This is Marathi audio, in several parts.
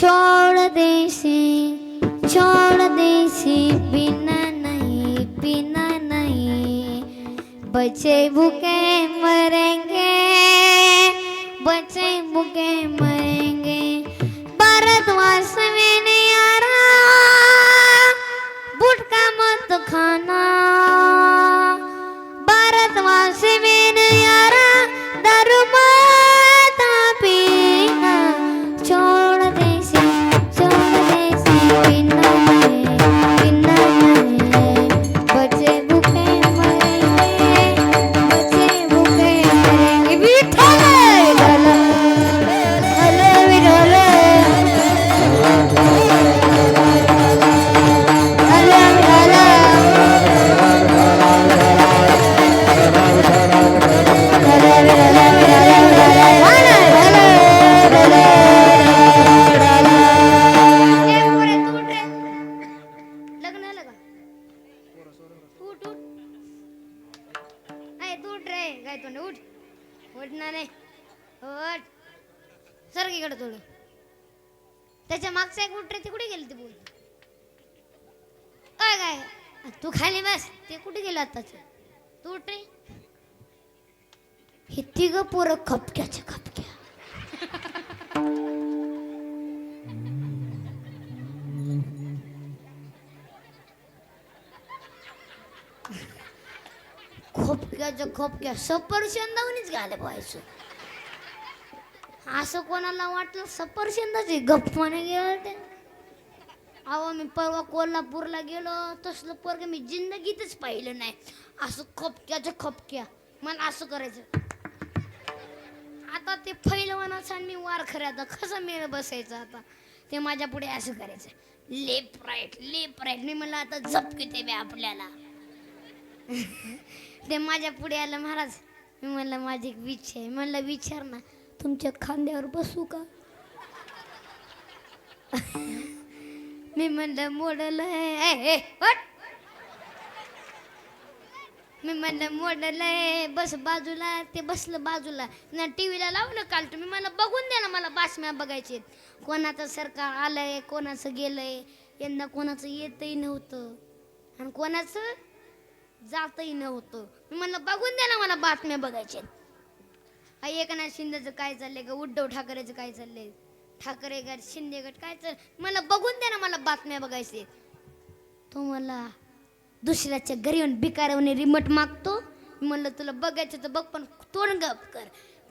छोड़ देसी पीना नहीं बच्चे भूखे मरेंगे भारतवास में नहीं आ रहा गुटखा मत खाना भारतवास में नहीं आ रहा दारू मत पीना छोड़ देसी पीना नहीं बच्चे भूखे मरेंगे विठ्ठल सरकीकडे थोडं त्याच्या मागचा एक उठ रे ते कुठे गेले ते बोल काय तू खाली बस ते कुठे गेलं आताच तू उठ रे हे तिघ पोरं खपक्याच्या खपक्या खोपक्या सफरचंदावणीच घाले पाहायचं असं कोणाला वाटलं सफरचंदाची गप्पाने गेलं ते अहो मी परवा कोल्हापूरला गेलो तसलं पोरग मी जिंदगीतच पाहिलं नाही असं खपक्या मला असं करायचं आता ते पहिलवानाचा मी वार खरे आता कसं मेळ बसायचं आता ते माझ्या पुढे असं करायचं लेफ्ट राईट मी म्हणलं आता झपकी ते बे आपल्याला ते माझ्या पुढे आलं महाराज मी म्हणलं माझी एक विचार आहे म्हणलं विचार ना तुमच्या खांद्यावर बसू का मी म्हणलं मॉडेल आहे मी म्हणलं मॉडेल आहे बस बाजूला ते बसलं बाजूला ना टीव्हीला लावलं काल तुम्ही मला बघून द्या ना मला बातम्या बघायचे कोणाचं सरकार आलंय कोणाचं गेलंय यंदा कोणाचं येतही नव्हतं आणि कोणाचं जातही नव्हतं मी म्हणलं बघून द्या ना मला बातम्या बघायचे एकनाथ शिंदेचं काय चाललंय का उद्धव ठाकरेचं काय चाललंय ठाकरे गट शिंदे गट काय चाल मला बघून द्या ना मला बातम्या बघायचे तो मला दुसऱ्याच्या घरी येऊन भिकाऱ्याने रिमोट मागतो म्हणलं तुला बघायचं तर बघ पण तोंड गप कर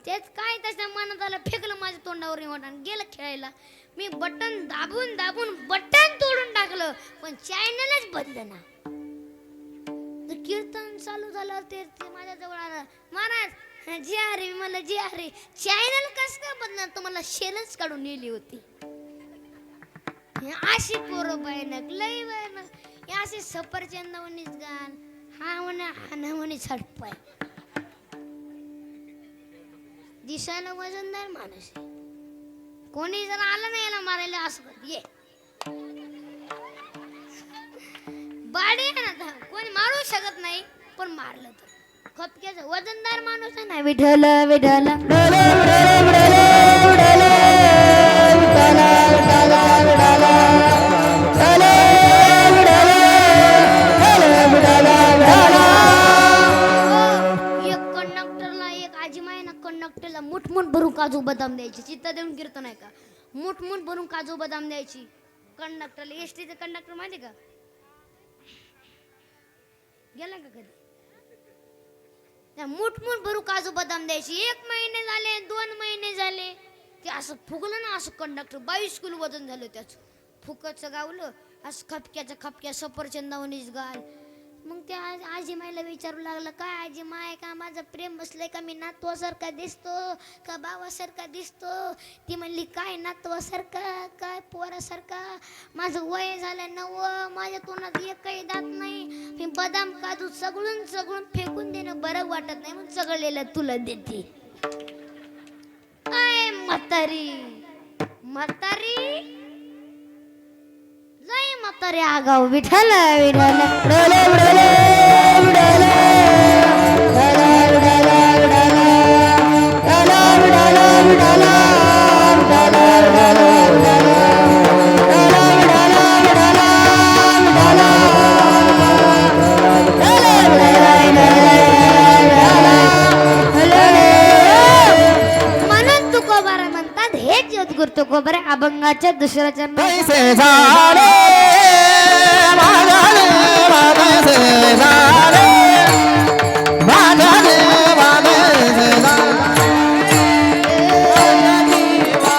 तेच काय त्याच्या मनात आलं फेकलं माझ्या तोंडावर रिमोट आणि गेलं खेळायला मी बटन दाबून बटन तोडून टाकलं पण चॅनलच बदलं ना कीर्तन चालू झाल्यावर ते माझ्या जवळ आलं महाराज जी अरे मला जी अरे चॅनल कस काय बदलणार तुम्हाला शेलच काढून नेली होती अशी पोरं भयानक लय भयानक हे असे सफरचंदावणीच गान हा म्हणे झटपाय दिसायला वजनदार माणूस कोणी जर आलं नाही याला मारायला असं ये बाडी ना कोणी मारू शकत नाही पण मारलं तर खपक्याचं वजनदार माणूस आहे ना विठ्ठल एक आजीमाय ना कंडक्टरला मुठमुठ भरून काजू बदाम द्यायची चित्त देऊन कीर्तन आहे का मुठमुठ भरून काजू बदाम द्यायची कंडक्टरला एसटीचं कंडक्टर माहिती का गेला का कधी त्या मुठमुठ भरू काजू बदाम द्यायची 1 महिने झाले 2 महिने झाले ते असं फुगलं ना असं कंडक्टर 22 किलो वजन झालं त्याचं फुकटचं गावलं असं खपक्या सफरचंदावणीच गाल मग त्या आजी मायला विचारू लागलं काय आजी माय का माझं प्रेम बसलंय का मी नातवासारखा दिसतो का भावासारखा दिसतो ती म्हणली काय नातवासारखा काय पोरासारखा माझं वय झालं 9 माझ्या तोंडात एकही दात नाही मी बदाम काजू सगळून फेकून देणं बरं वाटत नाही म्हणून सगळलेलं तुला देते काय म्हातारी जय म्हातारी आगाव विठ्ठल विठ्ठल देवाच्या दुसऱ्या चरणात कैसे झाले माझ्या देवा कैसे झाले माझ्या देवा कैसे झाले माझ्या देवा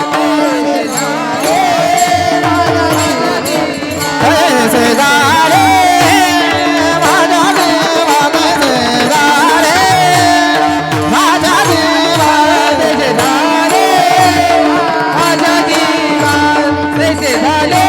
कैसे झाले माझ्या देवा कैसे झाले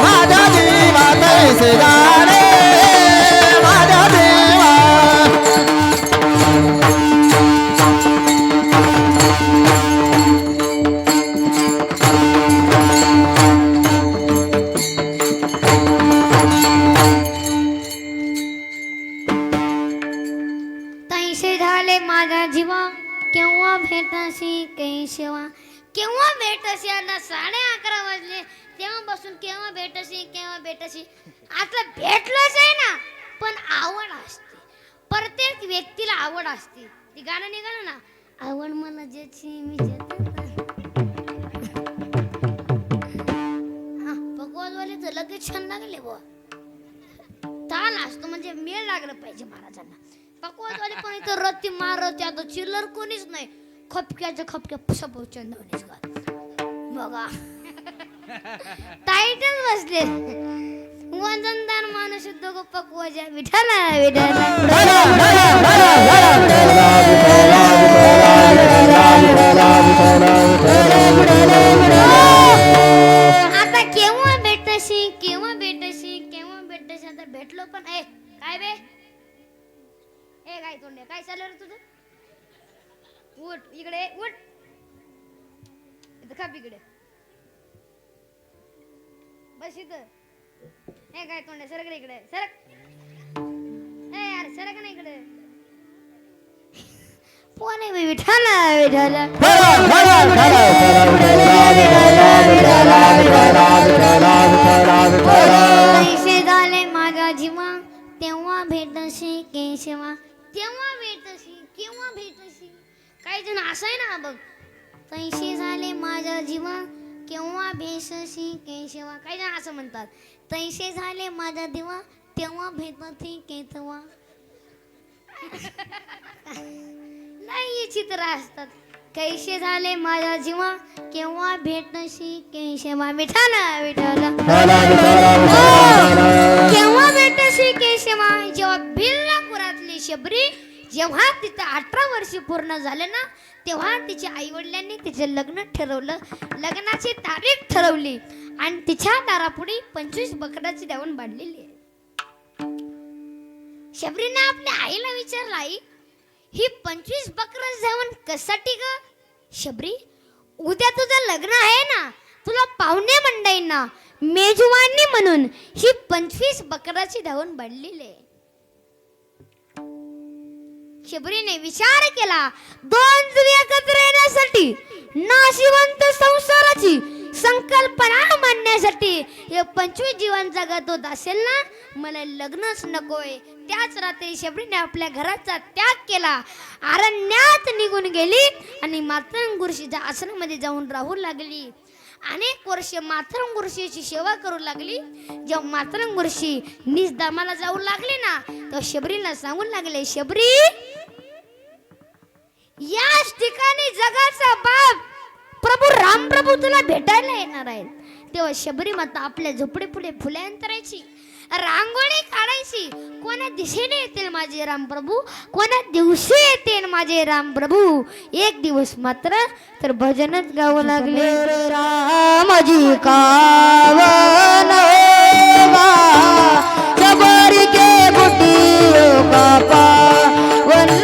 माझ्या देवा कैसे झाले तैसे झाले माझा जीवा केव्हा भेटाशी केशवा केव्हा भेटशी आता 11:30 वाजले तेव्हा बसून केव्हा भेटशी आता भेटलंच आहे ना पण आवड असते प्रत्येक व्यक्तीला आवड असते ती गाणं निघालं ना आवड मला ज्याची मी भगवतवालीचं लगेच छान लागले बुवा ताल असतो म्हणजे मेळ लागलं पाहिजे महाराजांना पकवाजवाले पण इथं रत्ती मारत आता चिल्लर कोणीच नाही खपक्या पुसपोचन बघा टायटल बसले वजनदार माणूस दोघं पकवाजा विठाला आता केव्हा भेटशी आता भेटलो पण ए काय बे ए काय तोंडे काय चालू रे तुझं उठ इकडे उठ इथं खाप इकडे बस इथं ए काय तोंडे सरक रे इकडे सरक ए यार सरक ना इकडे कोण आहे विठाला पैसे झाले माझा जीवा तेव्हा भेटशी केशवा केव्हा भेटशी काही जण असं आहे ना बघ पैसे झाले माझा जीवा केव्हा भेटशी केशवा काही जण असं म्हणतात पैसे झाले माझा दिवा तेव्हा भेटती केतवा नाही चित्र असतात कैसे झाले माझा जीवा केव्हा भेटशी केशवा विठाला केव्हा भेटशी केशवा जेव्हा भिल्लापुरातली शबरी जेव्हा तिचं 18 वर्ष पूर्ण झाले ना तेव्हा तिच्या आई वडिलांनी तिचे लग्न ठरवलं लग्नाची तारीख ठरवली आणि तिच्या दारापुढे 25 बकराची देवण बांधलेली आहे शबरीने आपल्या आईला विचारलं आई ही 25 बकराची देवण कशासाठी ग शबरी उद्या तुझं लग्न आहे ना तुला पाहुणे मंडळींना मेजवानी म्हणून ही 25 बकराची देवण बांधलेली आहे शबरीने विचार केला दोन जुळी एकत्र येण्यासाठी नाशिवंत संसाराची संकल्पना मांडण्यासाठी हे 25 जीवन जगत होत असेल ना मला लग्नच नकोय त्याच रात्री शबरीने आपल्या घराचा त्याग केला अरण्यात निघून गेली आणि मातंग ऋषीच्या आश्रमामध्ये जाऊन राहू लागली अनेक वर्ष मातंग ऋषीची सेवा करू लागली जेव्हा मातंग ऋषी निजधामाला जाऊ लागले ना तेव्हा शबरीला सांगू लागले शबरी याच ठिकाणी जगाचा बाप प्रभू राम प्रभू तुला भेटायला येणार आहेत तेव्हा शबरी माता आपल्या झोपडी पुढे फुले अंतरायची रांगोळी काढायची कोणा दिशेने येतील माझे राम प्रभू कोणा दिवशी येतील माझे राम प्रभू एक दिवस मात्र तर भजनच गावं लागले रामजी कावन शबरी के बुटी का पावन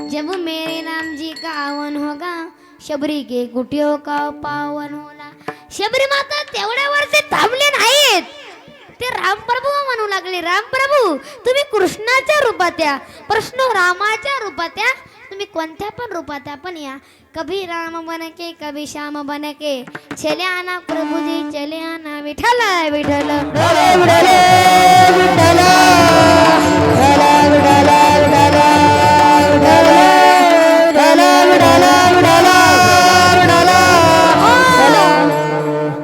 जब मेरे नाम जी का आवन होगा शबरी के कुटियों का पावन होला. शबरी माता तेवढ्यावर ते थांबले नाहीत. ते रामप्रभू म्हणू लागले, रामप्रभू तुम्ही कृष्णाच्या रूपात या, प्रश्न रामाच्या रूपात या, तुम्ही कोणत्या पण रूपात या, पण या. कभी राम बन के कभी श्याम बन के चले आना प्रभुजी चले आना विठ्ठल विठ्ठल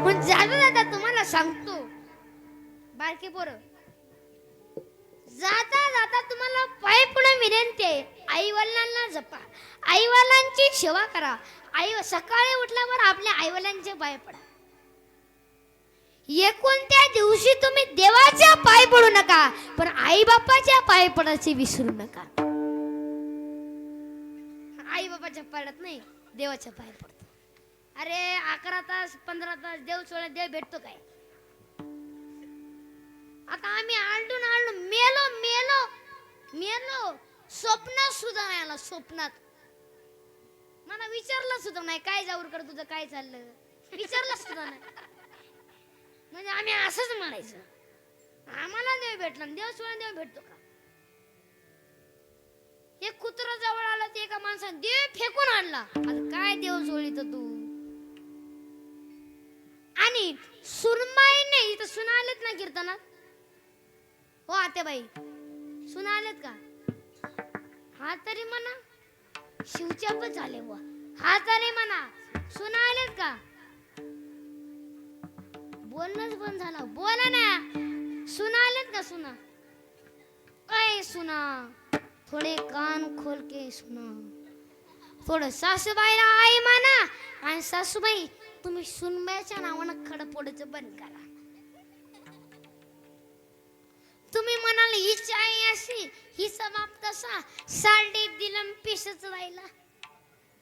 पण जाता जाता तुम्हाला सांगतो बारके पोरं, जाता जाता तुम्हाला पाय पुढे विनंती आहे, आई वडिलांना जपा, आई वडिलांची सेवा करा. सकाळी उठल्यावर आपल्या आई वडिलांचे पाय पडा. कोणत्या दिवशी तुम्ही देवाच्या पाय पडू नका, पण आई बापाच्या पाय पडायचे विसरू नका. आई बापाच्या पायात नाही, देवाच्या पाय पडतो. अरे 11 तास 15 तास देव सोडला देव भेटतो काय? आता आम्ही आलडून आलडून मेलो मेलो मेलो, स्वप्नात सुद्धा नाही आला. स्वप्नात मला विचारलं सुद्धा नाही काय जाऊर कर तुझं काय चाललं, विचारलं सुद्धा नाही. म्हणजे आम्ही असंच म्हणायचं, आम्हाला देव भेटला, देव सोडून देव भेटतो का? एक कुत्रा जवळ आला ते एका माणसाने देव फेकून आणला. आता काय देव सोडली तर तू? आणि सुरमाईने इथं सुना आलेत ना कीर्तनात, हो आत्याबाई सुना आलेत का? हा तरी म्हणा, शिवच्या पण झाले बुवा, हा तरी म्हणा सुना आलेत का? बोलणंच बंद झालं, बोला ना. सुना आलेत का? सुना ऐ सुना, थोडे कान खोल के सुना. थोडं सासूबाईला आई म्हणा, आणि सासूबाई तुम्ही सुनबाईच्या नावानं खडं पोडायचं बंद करा. तुम्ही म्हणाले हिची आई अशी हिचा बाप तसा, सालडे दिलम पिसच राहिला.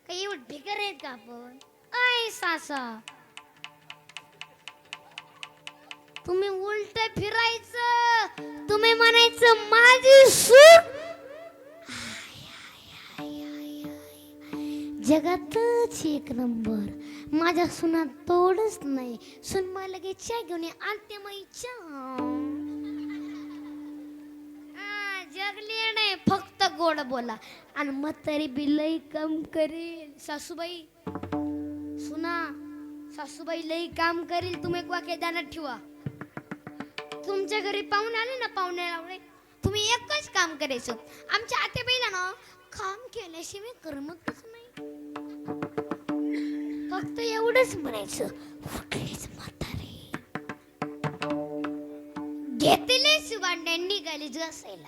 काही एवढं भिकर आहेत का आपण? ऐ सासा, तुम्ही उलट फिरायचं, तुम्ही म्हणायचं माझी सून जगातच एक नंबर, माझ्या सुना तोडच नाही. सुन मला लगेच चहा घेऊन आणते माईच्या. जगली नाही, फक्त गोड बोला. आणि म्हातारी बी लई काम करेल. सासूबाई सुना, सासूबाई लई काम करेल. तुम्ही एक वाक्य ध्यानात ठेवा. तुमच्या घरी पाहुणे आले ना, पाहुणे लावले, तुम्ही एकच काम करायचं. आमच्या आत्याबाईला ना काम केल्याशिवाय करमतच नाही. फक्त एवढंच म्हणायचं, कुठलीच म्हातारी घेतलेच भांड्या निघाली जसायला.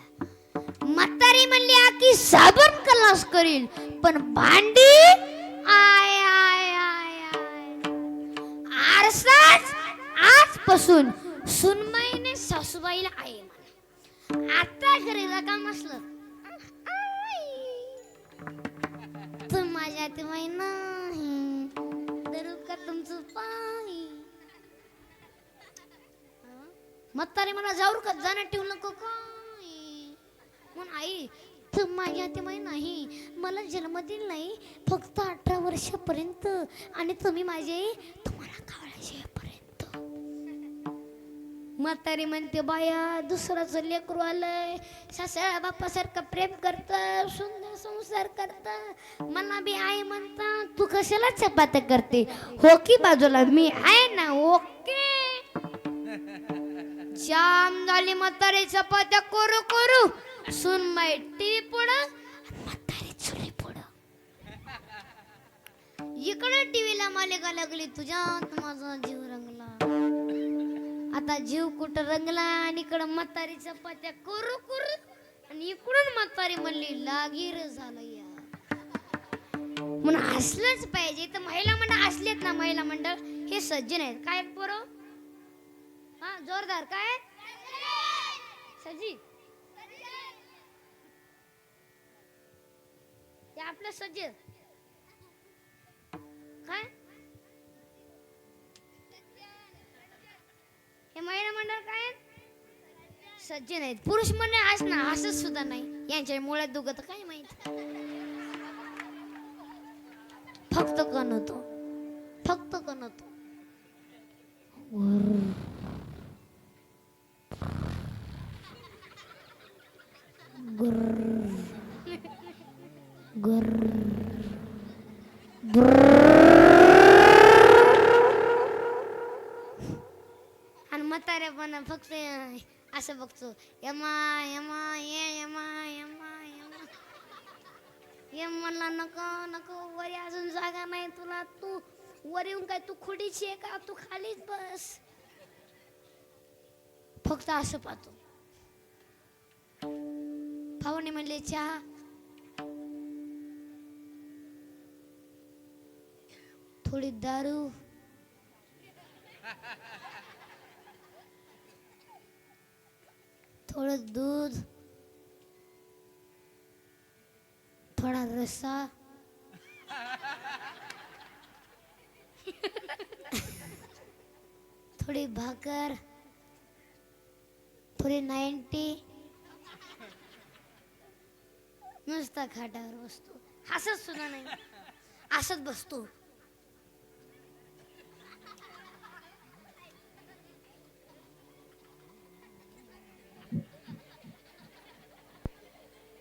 म्हातारी म्हणली आकी साबण कलास करील, पण भांडी आय आय आय आय. आरसाच आजपासून सुनबाईने सासूबाईला आई म्हणा. आता घरी काम असलं तर माझ्या ते माही नाही धरू का तुमचं पाय. म्हातारी मला जाऊ का जाणं ठेवू नको काय म्हणून आई तर माझ्या ते माही नाही, मला जन्म दिला नाही, फक्त 18 वर्षापर्यंत, आणि तुम्ही माझे तुम्हाला कावळ्यापर्यंत. म्हातारी म्हणते बाया दुसराचं लेकरू आलंय, सासऱ्या बापासारखं प्रेम करत, सुंदर संसार करत, मला बी आई म्हणता, तू कशाला चपात्या करते? हो की बाजूला मी आहे ना. ओके जाम झाली म्हातारी चपात्या करू करू. सुनबाई टीव्ही पुढं, म्हातारी इकडे टीव्हीला मालिका लागली तुझ्यात माझा जीव रंगला. आता जीव कुठं रंगला आणि इकडं म्हातारी चपात्या करू करू आणि इकडून म्हातारी म्हणली लागीर झालं या. म्हणून हसलंच पाहिजे. तर महिला मंडळ हसलेत ना, महिला मंडळ हे सज्जन आहेत. काय पोरं? हा जोरदार काय सजी ते आपलं सज्ज काय हे महिला मंडळ काय सज्जन आहेत. पुरुष मंडळ हसणार हसत सुद्धा नाही. यांच्या मुळ्यात दुखत काय माहित. फक्त कणतो फक्त कणतो. आणि म्हाताऱ्या पण फक्त असं बघतो यमा यमा ये यमा यमा यमा. यम म्हणला नको नको वरी अजून जागा नाही तुला. तू वर येऊन काय तू खुडीची आहे का? तू खालीच बस. फक्त असं पाहतो. पाहुणे म्हणले चहा. थोडी दारू. थोडं दूध. थोडा रस्सा. थोडी भाकर. थोडी 90. नुसता खाटावर बसतो. हसत सुद्धा नाही हसत बसतो.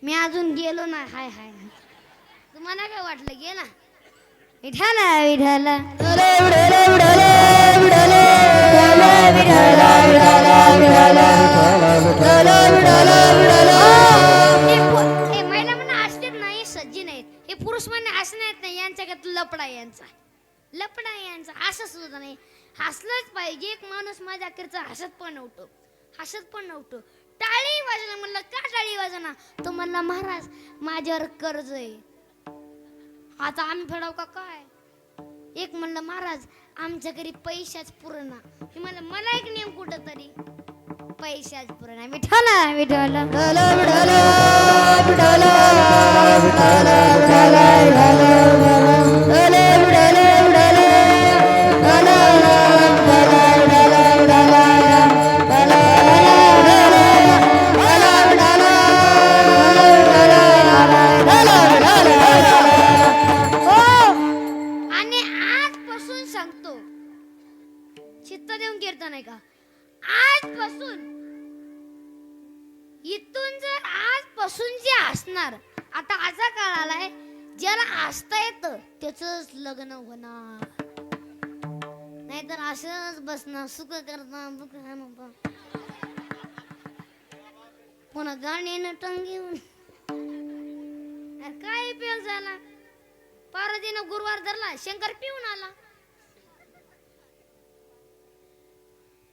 मी अजून गेलो ना. हाय हाय तुम्हाला काय वाटलं गेला? विठाला विठाला महिला म्हणून हसतेत नाही सज्जी नाहीत. हे पुरुष म्हणून हसणे आहेत नाही. यांच्याकडे लपडा यांचा लपडा यांचा असं सुद्धा नाही. हसलंच पाहिजे. एक माणूस माझ्या करता हसत पण नव्हतो हसत पण नव्हतो. टाळी वाजला. म्हणलं का टाळी वाजना? तो म्हणला महाराज माझ्यावर कर्ज आहे. आता आम्ही फेडाव का काय? एक म्हणलं महाराज आमच्या घरी पैशाच पुरणा. मी म्हणलं मला एक नेम कुठं तरी पैशाच पुरणा. विठाला विठाला आजपासून इथून जर आजपासून जे असणार. आता असा काळ आलाय ज्याला हसता येतं त्याचंच लग्न होणार. नाहीतर असंच बसणार सुख करता दुःख पुन्हा गाणी नटून घेऊन. काय पेल झाला? पार्वतीनं गुरुवार धरला. शंकर पिऊन आला.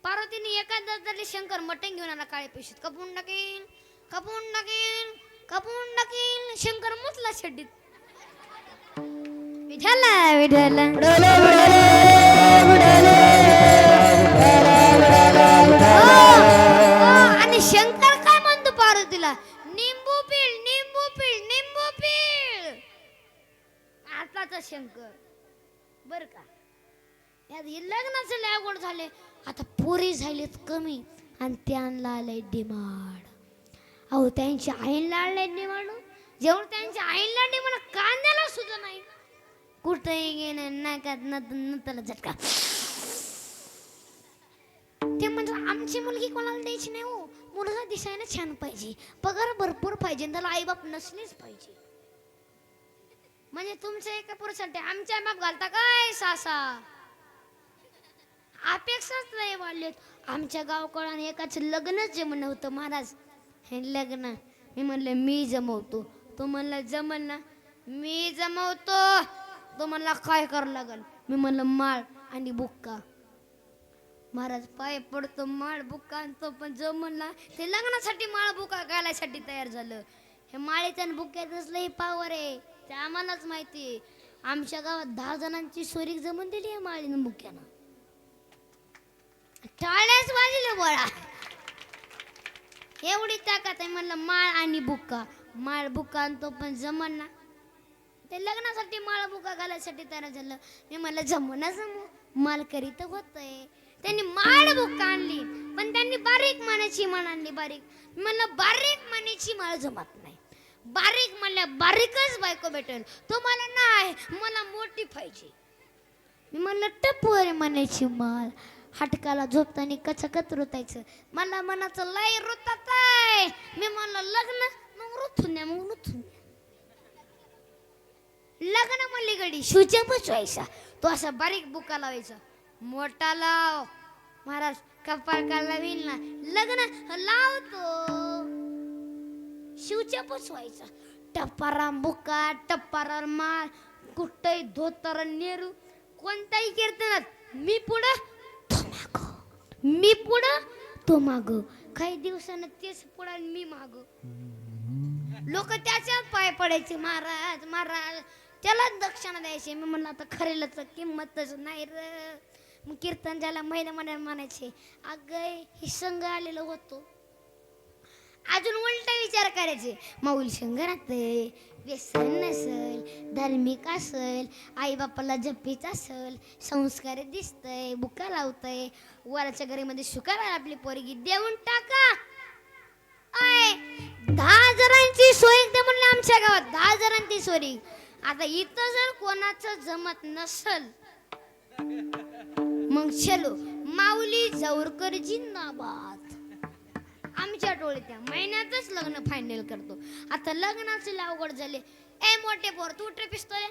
पार्वतीने एखाद्याच धरले. शंकर मटण घेऊन आला. काळे पिशीत कपून टाकेन कपून टाकेन कपून टाकेन. शंकर मुतला शड्डीत. विठाला विठाला आणि शंकर काय म्हणतो पार्वतीला? निंबू पिळ निंबू पिळ निंबू पिळ. आताचा शंकर बर का. यात लग्नाचे लय अवघड झाले. आता पोरी झालेत कमी आणि त्यांना आलंय डिमांड. अहो त्यांच्या आईला आलंय डिमांड. जेवढं त्यांच्या आईला डिमांड कांद्याला सुद्धा नाही. कुठेही गेलं नाकात नतला झटका. ते म्हणतात आमची मुलगी कोणाला द्यायची नाही हो. मुलगा दिसायला छान पाहिजे. पगार भरपूर पाहिजे. त्याला आईबाप नसलेच पाहिजे. म्हणजे तुमच्या एका पुरुषासाठी आमच्या आईबाप घालता काय सासा. अपेक्षाच नाही वाढलेत. आमच्या गावकळाने एकाचं लग्नच जमलं होतं. महाराज हे लग्न. मी म्हणलं मी जमवतो. तो म्हणला जमल ना. मी जमवतो. तो म्हणला काय करावं लागल. मी म्हणलं माळ आणि बुक्का. महाराज पाय पडतो, माळ बुक्का आणतो. पण जो म्हणला ते लग्नासाठी माळ बुक्का घालायसाठी तयार झालं. हे माळेचं आणि बुक्क्यातच लई पावर आहे, ते आम्हालाच माहिती आहे. आमच्या गावात 10 जणांची सोरीक जमून दिली आहे माळीनं बुक्क्यानं. टाळ्याच वाजले बोळा, एवढी ताकद आहे. म्हणलं माळ आणि बुक्का, माळ बुक्का आणतो. पण जमन ना, ते लग्नासाठी माळ बुक्का घालायसाठी तयार झालं. मी म्हणलं जमू ना जमू, माल करीत होतंय. त्यांनी माळ बुक्का आणली, पण त्यांनी बारीक मानाची माळ आणली. बारीक. मी म्हणलं बारीक मानाची माळ जमत नाही. बारीक म्हणल्या बारीकच बायको भेटेल. तो मला नाही, मला मोठी पाहिजे. मी म्हणलं टप्पूवर म्हणायची माळ, हटकाला झोपताना कचकत रुतायचं. मला मनाचं लय रुतात आहे. मी म्हणलं लग्न मग रुथून द्या, मग रुथून द्या. लग्न म्हणली गडी शिवच्या बसवायचा, तो असा बारीक बुका लावायचा. मोठा लाव महाराज, कपाळ काढला विल ना, लग्न लावतो. शिवच्या बसवायचा, टप्पाराम बुका, टप्पाराम माळ, कुठंही धोतर नेहरू, कोणताही कीर्तनात मी पुढं तो माग, मी पुढं तो माग. काही दिवसानं तेच पुढं आणि मी माग. लोक त्याच्यात पाय पडायचे, महाराज महाराज त्यालाच दक्षिणा द्यायचे. मी म्हणलं आता खरेलच किंमतच नाही र. मग कीर्तन झाला, महिला म्हणायचे अगं हे संघ आलेलो होतो. अजून उलटा विचार करायचे, माऊल संघ राहतंय, व्यसन नसल, धार्मिक असल, आई बापाला जप्पीच असल, संस्कार दिसतंय, बुका लावतंय, वराच्या घरीमध्ये शुकारा आपली पोरगी देऊन टाका. 10 जणांची सोय म्हणले आमच्या गावात, 10 जणांची सोयरी. आता इथं जर कोणाचं जमत नसल मग चलो माऊली जाऊरकर जिंदाबाद. आमच्या टोळी त्या महिन्यातच लग्न फायनल करतो. आता लग्नाचे अवघड झाले. ए मोठे पोर तू उठ रे, पिस्तोल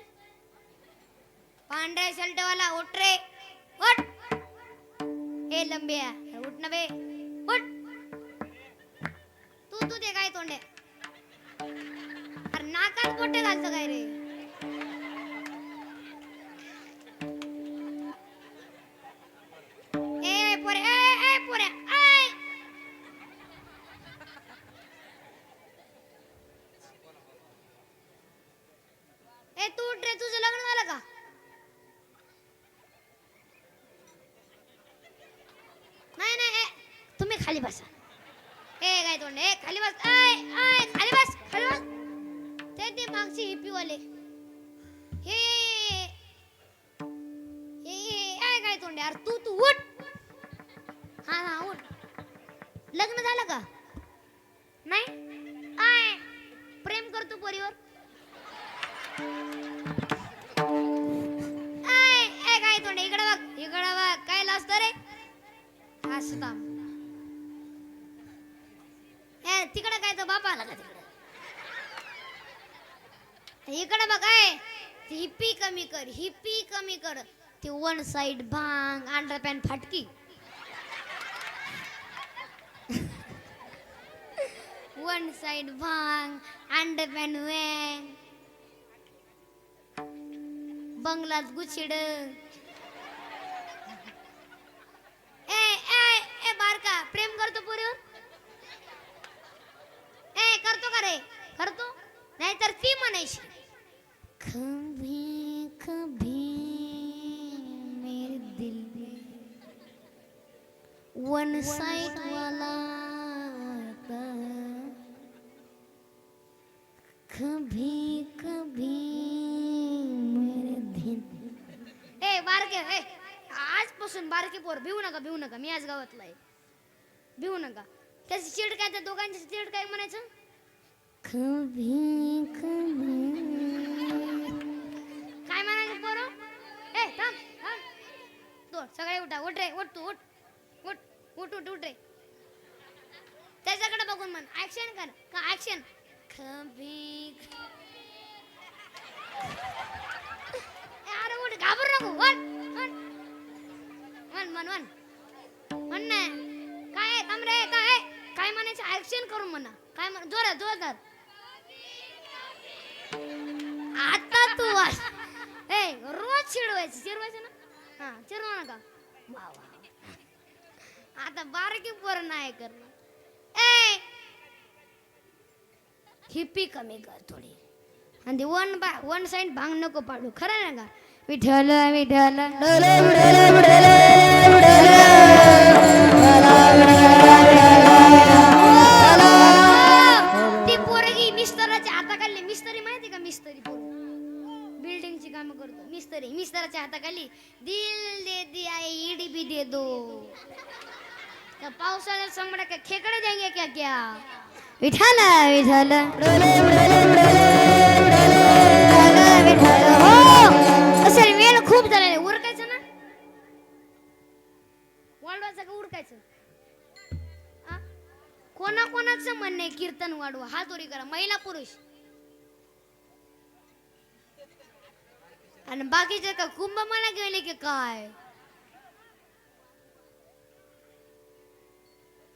पांढऱ्या शर्टवाला उठ रे, उठ. ए लंबिया उठ ना बे, उठ. तू ते काय तोंडे, अरे नाकात पोटे घालतं काय रे. ए पोरे, ए पोरे, ए तू उठ रे, तुझं लग्न झालं का. नाही नाही, तुम्ही खाली बसा. ए काय तोंड, ए खाली बस, खाली बस, खाली बस. ते मागचे हिप्पी वाले हे हे काय तोंड यार, तू उठ. हा उठ. लग्न झालं का नाही. प्रेम करतो पोरीवर. काय तोंड, इकडे बघ, इकडे बघ, काय लाजत रे. असता तिकडे काय तो बापा आला का तिकडे. इकडे बघ, हिप्पी कमी कर, हिप्पी कमी कर. ते वन साइड भांग, अंडरपॅन्ट फाटकी. वन साइड भांग, अंडरपॅन्ट वॅंग, बंगलात गुचिड. ए बारका प्रेम करतो पोरीवर. करतो का रे, करतो. नाहीतर ती म्हणायची कभी कभी मेरे दिल में वन साइड वाला आता, कभी कभी मेरे दिल. ए बारके, आजपासून बारके पोर भिवू नका, भिवू नका. मी आज गावातला आहे, भिवू नका. त्याची चिड काय, त्या दोघांची चिड काय म्हणायचं. कभी कभी काय म्हणायचं पोरं. ए थांब थांब, तो सगळे उठा, उठ रे, उठ तू, उठ उठ उठ उठ उठ रे. त्याच्याकडे बघून म्हण, ऍक्शन कर का, ऍक्शन. कभी अरे उठ, घाबरू नको, उठ उठ. म्हण म्हण म्हण म्हण ना. काय थांब रे, काय म्हणायचं, ऍक्शन करून म्हणा. काय म्हण, जोरात जोरात. आता तू ए रोज चिडवायचं ना हा चिडवा नका वा वा आता बारकी पोर नाही करणार ए हिप्पी कमी कर थोडी आणि वन साइड भांग नको पाडू खरं ना का विठ्ठल विठ्ठल ती पोरगी मिस्टराच्या हाताखाली मिस्त्री माहिती का मिस्त्री बिल्डिंगची काम करतो मिस्टराच्या हाताखाली दिल दे दिया ईडी भी दे दो त्या पावसाळ्यात समडा का खेकडे देंगे क्या क्या विठ्ठल विठ्ठल हो असेल वेळ खूप झालेला उरकायचं ना वाढवायचं का उरकायचं कोणाचं म्हणणं आहे कीर्तन वाढवा हात ओरी करा महिला पुरुष आणि बाकीचे का कुंभमेळा गेले की काय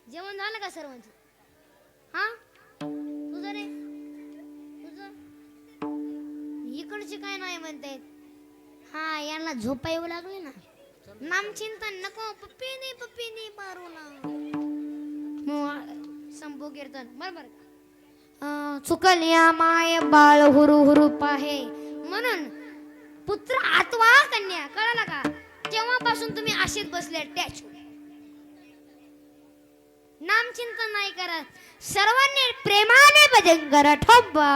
जेवण झालं का सर्वांचं हा तुझं रे तुझं इकडचे काय नाही म्हणतायत हा यांना झोपा येऊ लागले ना नामचिंतन नको पप्पी नाही मारू ना संभू कीर्तन बरोबर चुकल या माय बाळ हुरु हुरु पाहे म्हणून पुत्र आत्वा कन्या कळलं का तेव्हापासून तुम्ही आशेत बसले अटॅच नामचिंतन नाही करत सर्वांनी प्रेमाने भजन करा ठोबा